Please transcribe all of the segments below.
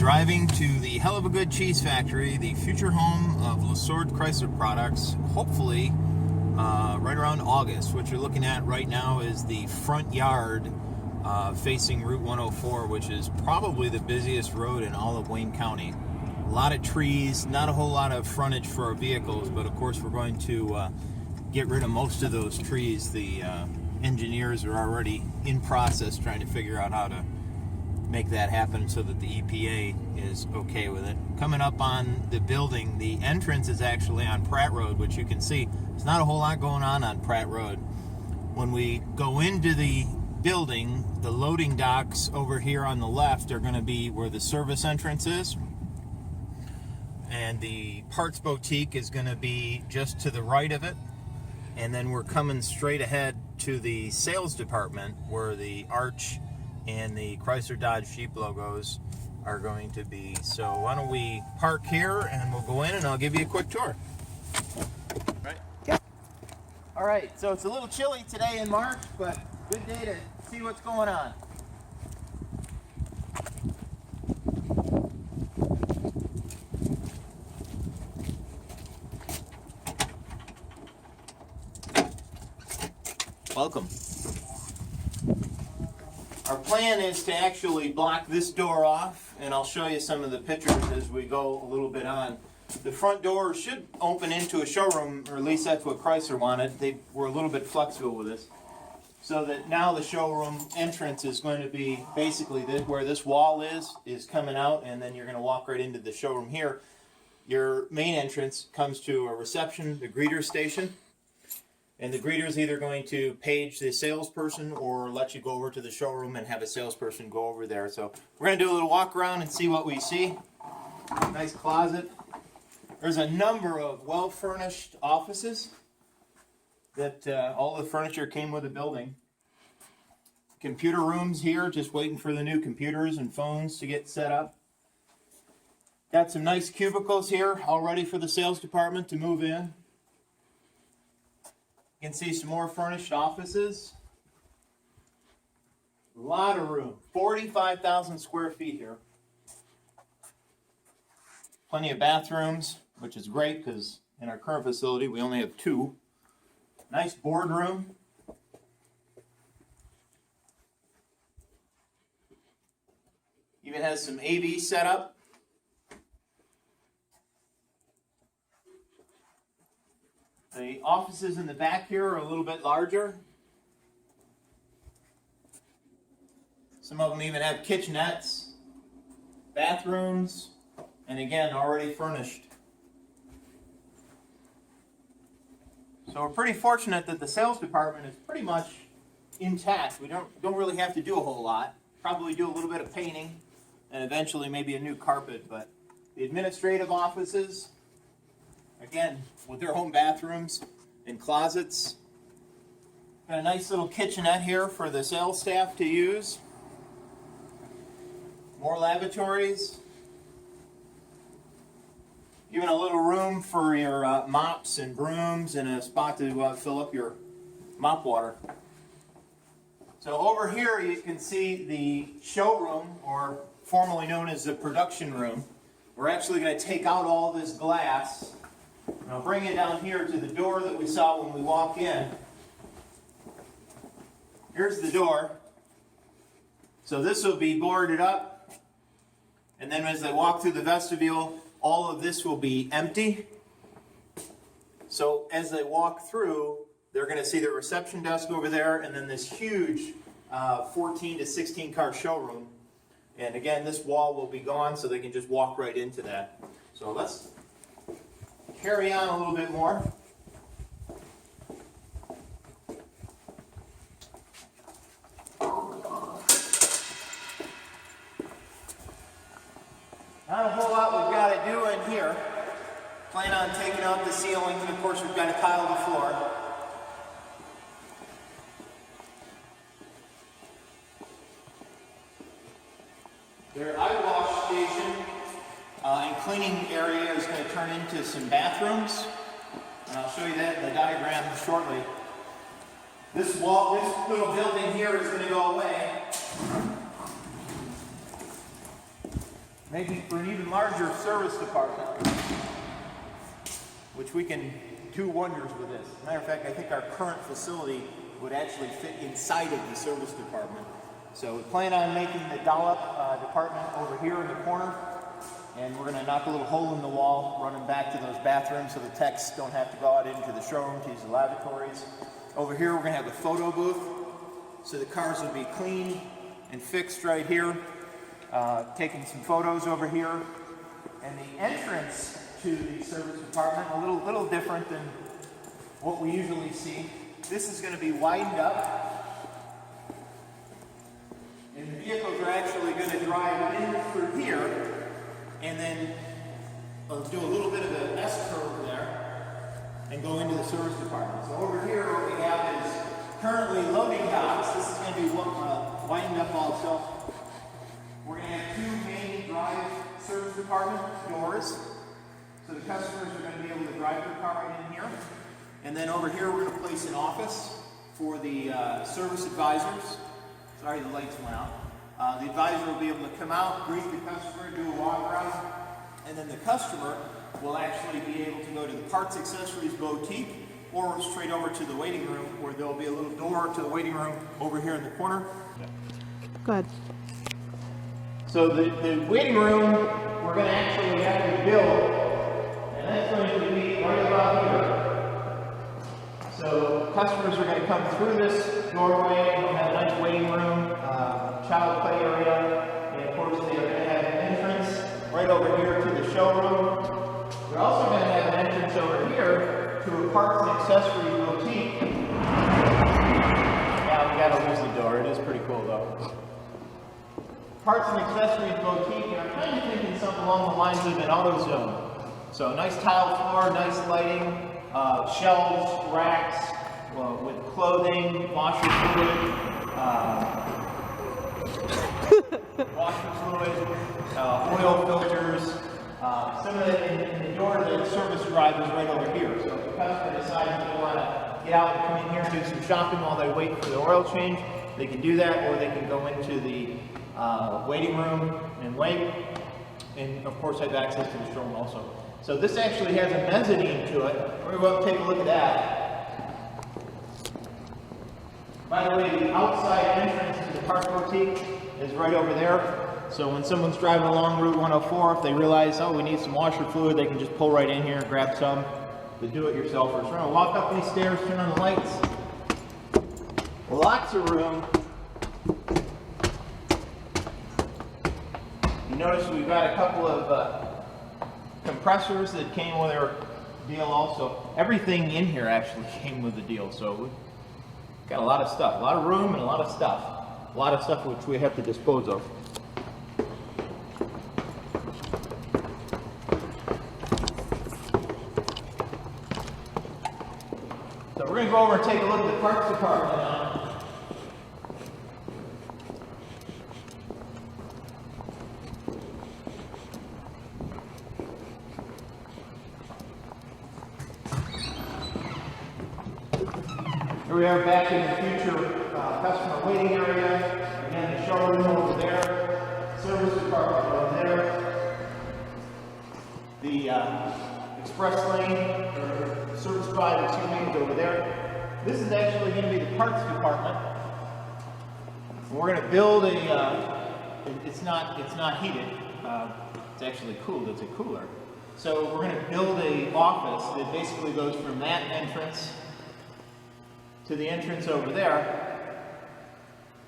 driving to the Hell of a Good Cheese Factory, the future home of LeSord Chrysler products, hopefully right around August. What you're looking at right now is the front yard facing Route 104, which is probably the busiest road in all of Wayne County. A lot of trees, not a whole lot of frontage for our vehicles, but of course we're going to get rid of most of those trees. The engineers are already in process trying to figure out how to make that happen so that the EPA is okay with it. Coming up on the building, the entrance is actually on Pratt Road, which you can see there's not a whole lot going on Pratt Road. When we go into the building, the loading docks over here on the left are going to be where the service entrance is, and the parts boutique is going to be just to the right of it. And then we're coming straight ahead to the sales department where the Arch and the Chrysler Dodge Jeep logos are going to be. So why don't we park here and we'll go in and I'll give you a quick tour. Right? Yeah. All right, so it's a little chilly today in March, but good day to see what's going on. Welcome. Our plan is to actually block this door off, and I'll show you some of the pictures as we go a little bit on. The front door should open into a showroom, or at least that's what Chrysler wanted. They were a little bit flexible with this. So that now the showroom entrance is going to be basically where this wall is coming out, and then you're going to walk right into the showroom here. Your main entrance comes to a reception, the greeter station. And the greeter is either going to page the salesperson or let you go over to the showroom and have a salesperson go over there. So we're going to do a little walk around and see what we see. Nice closet. There's a number of well-furnished offices that all the furniture came with the building. Computer rooms here, just waiting for the new computers and phones to get set up. Got some nice cubicles here, all ready for the sales department to move in. You can see some more furnished offices. A lot of room. 45,000 square feet here. Plenty of bathrooms, which is great because in our current facility we only have 2. Nice boardroom. Even has some AV set up. The offices in the back here are a little bit larger. Some of them even have kitchenettes, bathrooms, and again, already furnished. So we're pretty fortunate that the sales department is pretty much intact. We don't really have to do a whole lot. Probably do a little bit of painting and eventually maybe a new carpet, but the administrative offices, again, with their home bathrooms and closets. Got a nice little kitchenette here for the sales staff to use. More lavatories. Even a little room for your mops and brooms and a spot to fill up your mop water. So over here you can see the showroom, or formerly known as the production room. We're actually going to take out all this glass. And I'll bring it down here to the door that we saw when we walk in. Here's the door. So this will be boarded up. And then as they walk through the vestibule, all of this will be empty. So as they walk through, they're going to see the reception desk over there and then this huge 14 to 16 car showroom. And again, this wall will be gone so they can just walk right into that. So let's carry on a little bit more. Not a whole lot we've got to do in here. Plan on taking out the ceiling, and of course we've got to tile the floor. Their eye wash station and cleaning area is going to turn into some bathrooms, and I'll show you that in the diagram shortly. This little building here is going to go away. maybe for an even larger service department, which we can do wonders with this. Matter of fact, I think our current facility would actually fit inside of the service department. So we plan on making the dollop department over here in the corner, and we're going to knock a little hole in the wall running back to those bathrooms so the techs don't have to go out into the showroom to use the lavatories. Over here we're going to have a photo booth, so the cars will be clean and fixed right here. Taking some photos over here. And the entrance to the service department, a little different than what we usually see. This is going to be widened up, and the vehicles are actually going to drive in through here, and then do a little bit of an S-curve there, and go into the service department. So over here, what we have is currently loading docks. This is going to be widened up also. We're going to have two main drive service department doors. So the customers are going to be able to drive their car right in here. And then over here we're going to place an office for the service advisors. Sorry, the lights went out. The advisor will be able to come out, greet the customer, do a walk around, and then the customer will actually be able to go to the parts accessories boutique or straight over to the waiting room, where there'll be a little door to the waiting room over here in the corner. Good. So the waiting room we're going to actually have to build, and that's going to be right about here. So customers are going to come through this doorway. We'll have a nice waiting room, child play area, and of course they are going to have an entrance right over here to the showroom. We're also going to have an entrance over here to a parts and accessories boutique. Now we got to lose the door. It is pretty cool though. Parts and accessories boutique, and I'm kind of thinking something along the lines of an AutoZone. So nice tile floor, nice lighting. Shelves, racks with clothing, washer fluid, oil filters. Some of it in the door of the service drive is right over here. So if the customer decides they want to get out and come in here and do some shopping while they wait for the oil change, they can do that, or they can go into the waiting room and wait. And of course, have access to the showroom also. So this actually has a mezzanine to it. We're going to go up and take a look at that. By the way, the outside entrance to the parts boutique is right over there. So when someone's driving along Route 104, if they realize, oh, we need some washer fluid, they can just pull right in here and grab some. The do-it-yourselfers. We're going to walk up these stairs, turn on the lights. Lots of room. You notice we've got a couple of compressors that came with our deal also. Everything in here actually came with the deal, so we've got a lot of stuff, a lot of room and a lot of stuff which we have to dispose of. So we're going to go over and take a look at the parts department now. Here we are back in the future customer waiting area. Again, the showroom over there, service department over there, the express lane or service drive and 2 lanes over there. This is actually going to be the parts department. We're going to build a. It's not heated. It's actually cooled. It's a cooler. So we're going to build a office that basically goes from that entrance to the entrance over there,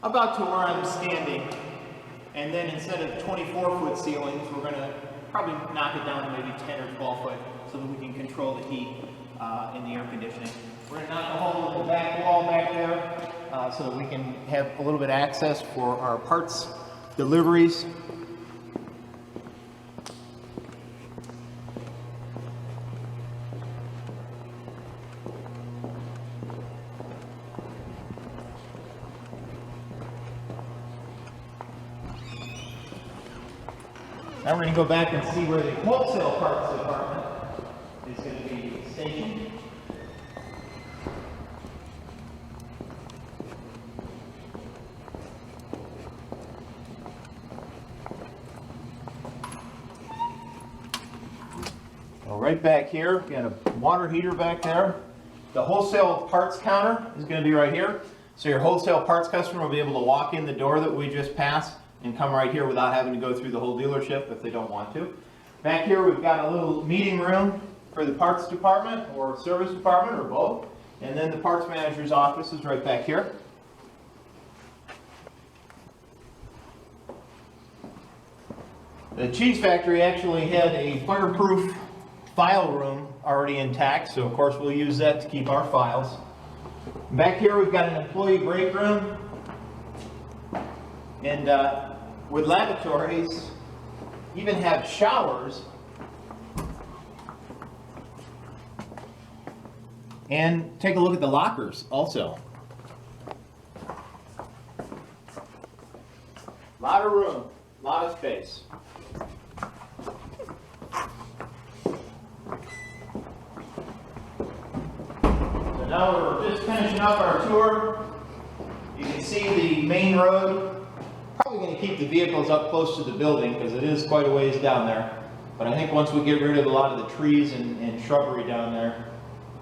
about to where I'm standing, and then instead of 24-foot ceilings, we're going to probably knock it down to maybe 10 or 12 foot so that we can control the heat in the air conditioning. We're going to knock a hole in the back wall back there so that we can have a little bit of access for our parts deliveries. Now we're going to go back and see where the wholesale parts department is going to be stationed. So right back here, we got a water heater back there. The wholesale parts counter is going to be right here. So your wholesale parts customer will be able to walk in the door that we just passed and come right here without having to go through the whole dealership if they don't want to. Back here we've got a little meeting room for the parts department or service department or both. And then the parts manager's office is right back here. The cheese factory actually had a fireproof file room already intact, so of course we'll use that to keep our files. Back here we've got an employee break room, and with lavatories, even have showers, and take a look at the lockers also. Lot of room, lot of space. Now we're just finishing up our tour. You can see the main road. Probably going to keep the vehicles up close to the building because it is quite a ways down there. But I think once we get rid of a lot of the trees and shrubbery down there,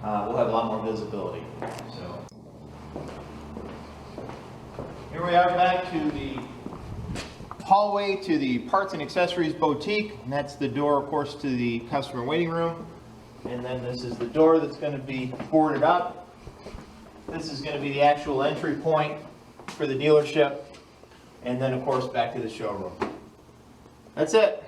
we'll have a lot more visibility. So here we are back to the hallway to the Parts and Accessories Boutique. And that's the door, of course, to the customer waiting room. And then this is the door that's going to be boarded up. This is going to be the actual entry point for the dealership. And then, of course, back to the showroom. That's it.